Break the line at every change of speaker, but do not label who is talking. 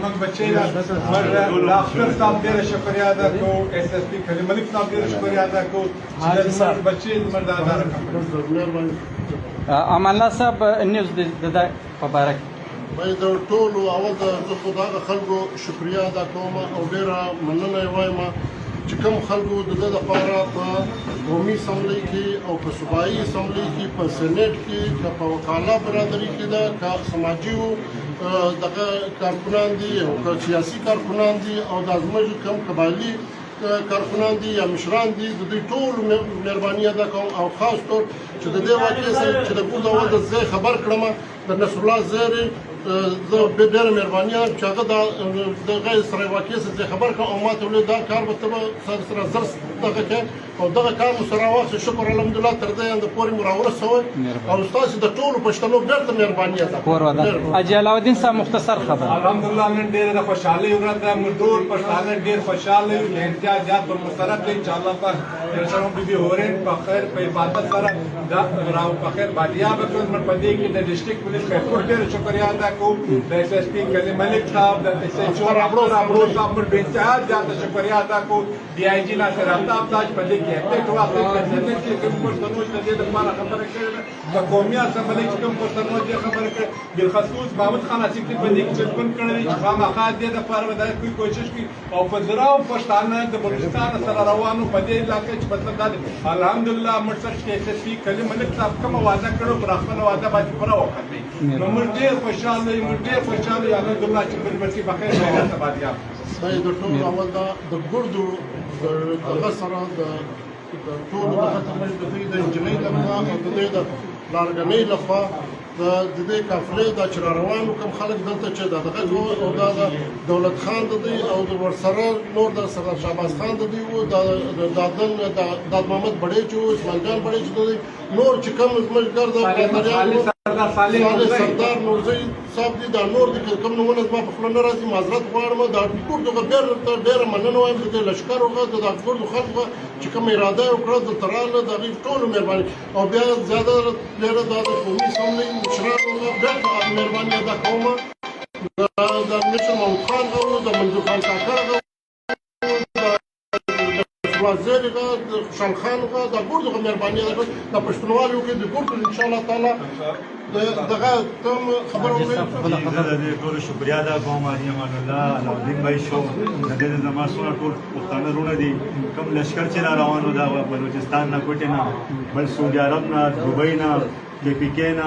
زموږ بچی ده زموږ ډاکټر صاحب ډېره شکریه ادا کوو ایس ایس پي کلي ملک صاحب ډېره شکریه ادا کوو چې زموږ بچی زموږ دا رقم
امان الله صاحب نیوز د په باره کې
باید د ټولو اول د خو د هغه خلکو شکریه ادا کوم او ډېره مننه یې وایم چې کوم خلکو د ده دپاره په قومي اسمبلۍ کې او په صوبایي اسمبلۍ کې په سینټ کې که په وکاله برادري کې ده که سماجي دغه کارکنان دي او که سیاسي کارکنان دي او دا زموږ کوم قبایلي کارکنان دي یا مشران دي د دوی ټولو مهرباني ادا کوم او خاص طور چې د دې واقعې سره چې د ګل د اول د زه خبر کړم د نصر الله زیري زه ډېره مهرباني یم چې هغه دغه سره واقعې سره خبر کړم او ما ته ویل دا کار به ته به سره زر دغه کې او دغه کار مو سره واخلې شکر الحمدلله تر دې انده پورې مو راورسوئ او ستاسو د ټولو پښتنو بېرته مهرباني ادا کوم
حاجي علاءالدین صاحب مختصر خبر
الحمدلله نن ډېره د خوشحالۍ ورځ ده موږ ټول پښتانه ډېر خوشحاله یو له امتیازات پر مسرت دی چې الله پاک درشنو بي بي هورین په خیر په عبادت سره دا راو په خیر باندې به موږ په دې کې د ډسټریکټ پولیس په ډېر شکریه ادا کوم د ایس ایس پي کلي ملک صاحب د ایس ایچ او ابرو صاحب پر بنچار زیاته شکریه ادا کوم ډي آی جي ناصر افتاب تاج په دې کې اکټیو اخلي په سنت کې کوم پښتنو چې دې د لپاره خبره کړې ده د قومي اسمبلۍ کې کوم پښتنو دې خبره کړې بالخصوص محمود خان اسیب په دې کې چې کوم کړی چې خامخا دې د لپاره ودای کوي کوشش کوي او په زراو پښتانه د بلوچستان سره روانو په دې علاقې چې مطلب دا دی الحمدلله موږ سره چې ایس ایس پي کلي ملک صاحب کوم وعده کړو پر خپل وعده باندې پوره وکړي نو موږ ډېر خوشاله یو ډېر خوشاله یو الحمدلله چې په دې بخیر خیرات باندې
باید د ټولو اول د ګردو دغه سره د ټولو دغه ترمنځ د دوی د انجنۍ لخوا او د دوی د پلارګنۍ لخوا د دې قافلې دا چې را روانو کوم خلک دلته چې دغه او دا د دولت خان د دوی او د ورسره نور د سردار شهباز خان د دوی و د داد محمد بړی چې و اسماعیل جان بړی چې د دوی نور چې کوم زموږ ګرد سردار نورزی صاحب دي دا نور دي کوم نومونه زما په خوله نه راځي معذرت غواړم دا ټول دغه ډېره مننه وایم د لښکر وغه د ګردو خلکو چې کوم اراده یې وکړه د تراله د هغوی ټولو مهرباني او بیا زیاده ډېره دا د قومي اسمبلۍ مشرانو بېرته مهرباني ادا کوم د مشر محمود خان او د منظور خان کاکړ زیري غا د خوشحال خان غا د ګردو مهرباني ادا کوم د پښتونوالو کې د ګردو انشاءالله تعالی دغه کوم خبره وکړي
زه د ټولو شکریه ادا کوم حاجي امان الله علاءالدین بھائی شو د دې زما سره ټول پښتانه وروڼه دي کوم لشکر چې را روانو دا بلوچستان نه کوټې نه بل سعودي عرب نه دوبۍ نه د پی کې نه